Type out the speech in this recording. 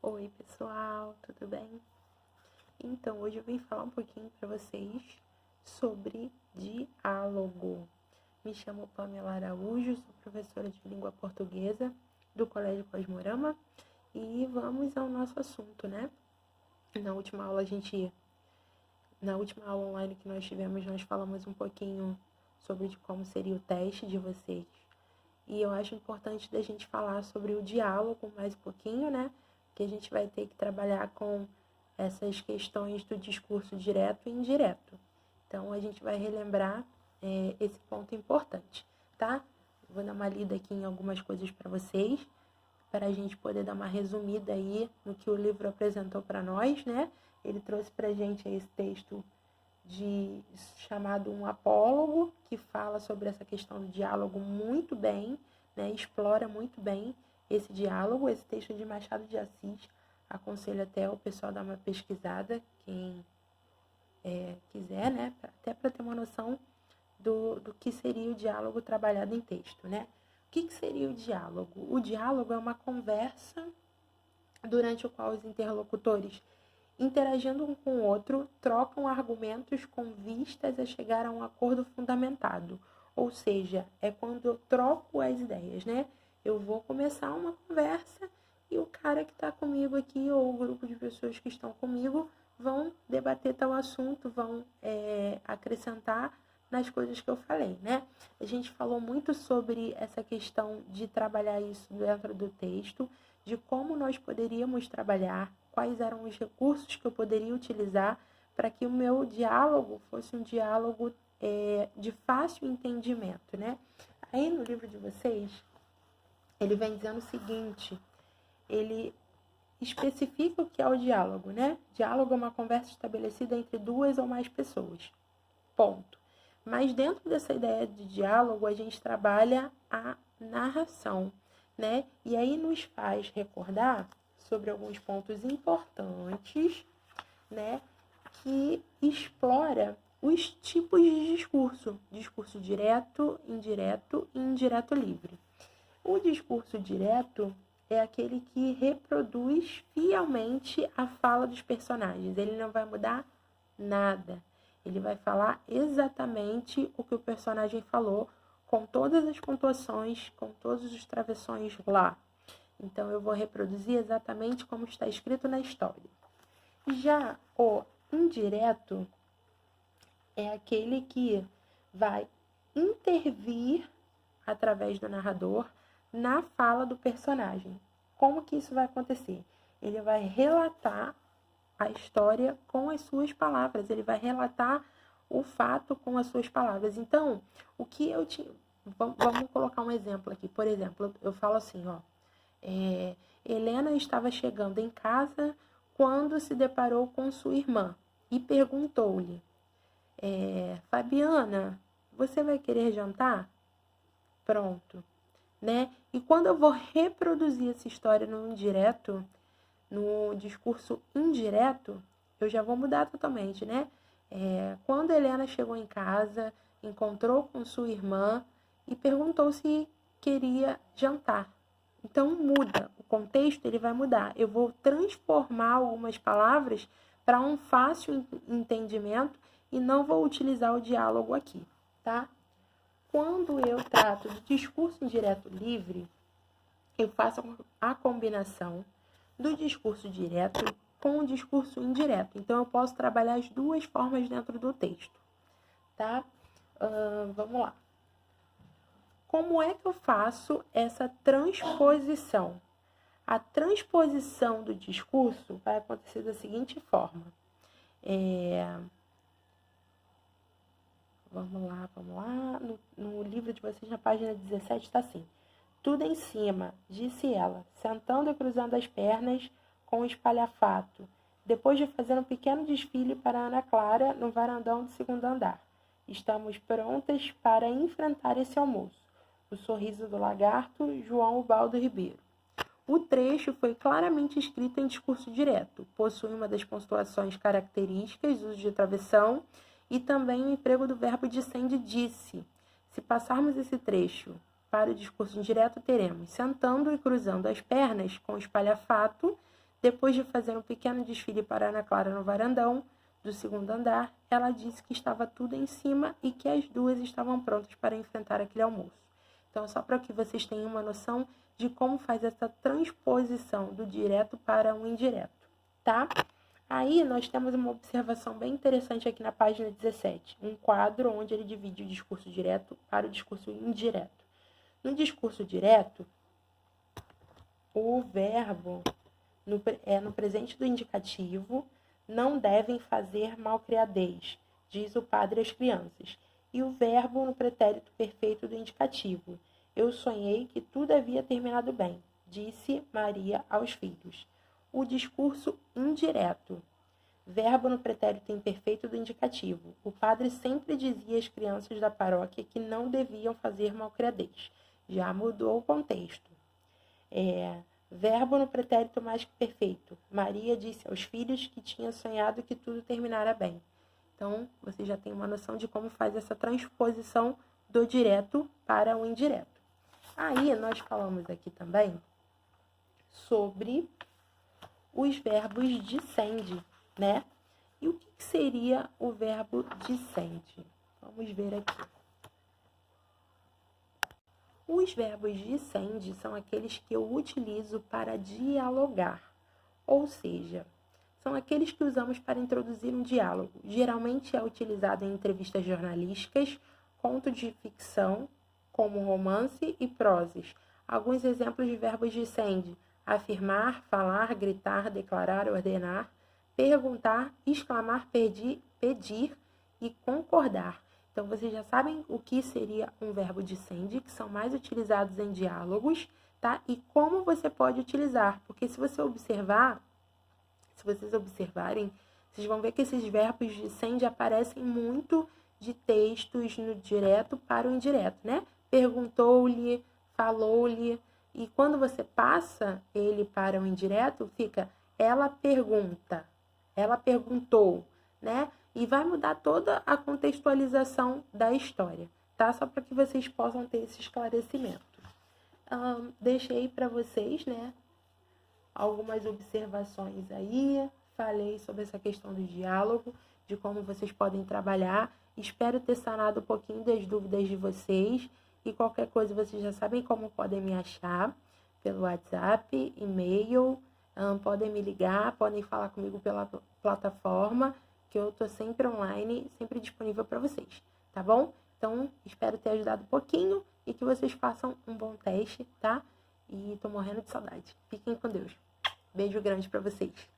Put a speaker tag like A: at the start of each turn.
A: Oi, pessoal, tudo bem? Então, hoje eu vim falar um pouquinho para vocês sobre diálogo. Me chamo Pamela Araújo, sou professora de língua portuguesa do Colégio Cosmorama e vamos ao nosso assunto, né? Na última aula online que nós tivemos, nós falamos um pouquinho sobre como seria o teste de vocês. E eu acho importante da gente falar sobre o diálogo mais um pouquinho, né? Que a gente vai ter que trabalhar com essas questões do discurso direto e indireto. Então, a gente vai relembrar esse ponto importante, tá? Vou dar uma lida aqui em algumas coisas para vocês, para a gente poder dar uma resumida aí no que o livro apresentou para nós, né? Ele trouxe para a gente esse texto chamado Um Apólogo, que fala sobre essa questão do diálogo muito bem, né? Explora muito bem esse diálogo. Esse texto é de Machado de Assis. Aconselho até o pessoal dar uma pesquisada, quem quiser, né? Até para ter uma noção do que seria o diálogo trabalhado em texto, né? O que seria o diálogo? O diálogo é uma conversa durante o qual os interlocutores, interagindo um com o outro, trocam argumentos com vistas a chegar a um acordo fundamentado. Ou seja, é quando eu troco as ideias, né? Eu vou começar uma conversa e o cara que está comigo aqui, ou o grupo de pessoas que estão comigo, vão debater tal assunto, vão acrescentar nas coisas que eu falei, né? A gente falou muito sobre essa questão de trabalhar isso dentro do texto, de como nós poderíamos trabalhar, quais eram os recursos que eu poderia utilizar para que o meu diálogo fosse um diálogo de fácil entendimento, né? Aí no livro de vocês, ele vem dizendo o seguinte, ele especifica o que é o diálogo, né? Diálogo é uma conversa estabelecida entre duas ou mais pessoas, ponto. Mas dentro dessa ideia de diálogo, a gente trabalha a narração, né? E aí nos faz recordar sobre alguns pontos importantes, né? Que explora os tipos de discurso. Discurso direto, indireto e indireto livre. O discurso direto é aquele que reproduz fielmente a fala dos personagens. Ele não vai mudar nada. Ele vai falar exatamente o que o personagem falou, com todas as pontuações, com todos os travessões lá. Então, eu vou reproduzir exatamente como está escrito na história. Já o indireto é aquele que vai intervir através do narrador na fala do personagem. Como que isso vai acontecer? Ele vai relatar a história com as suas palavras, ele vai relatar o fato com as suas palavras. Então, o que eu tinha... Vamos colocar um exemplo aqui. Por exemplo, eu falo assim, ó. Helena estava chegando em casa quando se deparou com sua irmã e perguntou-lhe, Fabiana, você vai querer jantar? Pronto, né? E quando eu vou reproduzir essa história no indireto, no discurso indireto, eu já vou mudar totalmente, né? Quando Helena chegou em casa, encontrou com sua irmã e perguntou se queria jantar. Então muda, o contexto ele vai mudar. Eu vou transformar algumas palavras para um fácil entendimento e não vou utilizar o diálogo aqui, tá? Quando eu trato de discurso indireto livre, eu faço a combinação do discurso direto com o discurso indireto. Então, eu posso trabalhar as duas formas dentro do texto, tá? Vamos lá. Como é que eu faço essa transposição? A transposição do discurso vai acontecer da seguinte forma. Vamos lá. No livro de vocês, na página 17, está assim. Tudo em cima, disse ela, sentando e cruzando as pernas com o espalhafato, depois de fazer um pequeno desfile para Ana Clara no varandão do segundo andar. Estamos prontas para enfrentar esse almoço. O sorriso do lagarto, João Ubaldo Ribeiro. O trecho foi claramente escrito em discurso direto, possui uma das pontuações características, uso de travessão, e também o emprego do verbo dissende disse. Se passarmos esse trecho para o discurso indireto, teremos sentando e cruzando as pernas com espalhafato, Depois de fazer um pequeno desfile para Ana Clara no varandão do segundo andar, ela disse que estava tudo em cima e que as duas estavam prontas para enfrentar aquele almoço. Então, só para que vocês tenham uma noção de como faz essa transposição do direto para o indireto, tá? Aí, nós temos uma observação bem interessante aqui na página 17, um quadro onde ele divide o discurso direto para o discurso indireto. No discurso direto, o verbo no presente do indicativo não devem fazer malcriadez, diz o padre às crianças. E o verbo no pretérito perfeito do indicativo. Eu sonhei que tudo havia terminado bem, disse Maria aos filhos. O discurso indireto. Verbo no pretérito imperfeito do indicativo. O padre sempre dizia às crianças da paróquia que não deviam fazer malcriadez. Já mudou o contexto. Verbo no pretérito mais que perfeito. Maria disse aos filhos que tinha sonhado que tudo terminara bem. Então, você já tem uma noção de como faz essa transposição do direto para o indireto. Aí, nós falamos aqui também sobre os verbos dicende, né? E o que seria o verbo dicende? Vamos ver aqui. Os verbos dicende são aqueles que eu utilizo para dialogar, ou seja, são aqueles que usamos para introduzir um diálogo. Geralmente é utilizado em entrevistas jornalísticas, contos de ficção, como romance e prosas. Alguns exemplos de verbos dicende: afirmar, falar, gritar, declarar, ordenar, perguntar, exclamar, pedir e concordar. Então, vocês já sabem o que seria um verbo dicende, que são mais utilizados em diálogos, tá? E como você pode utilizar, porque se vocês observarem, vocês vão ver que esses verbos dicende aparecem muito de textos no direto para o indireto, né? Perguntou-lhe, falou-lhe, e quando você passa ele para o indireto, fica ela pergunta, ela perguntou, né? E vai mudar toda a contextualização da história, tá? Só para que vocês possam ter esse esclarecimento. Deixei para vocês, né, algumas observações aí, falei sobre essa questão do diálogo, de como vocês podem trabalhar. Espero ter sanado um pouquinho das dúvidas de vocês e qualquer coisa vocês já sabem como podem me achar pelo WhatsApp, e-mail, podem me ligar, podem falar comigo pela plataforma, que eu tô sempre online, sempre disponível para vocês, tá bom? Então, espero ter ajudado um pouquinho e que vocês façam um bom teste, tá? E tô morrendo de saudade. Fiquem com Deus. Beijo grande para vocês.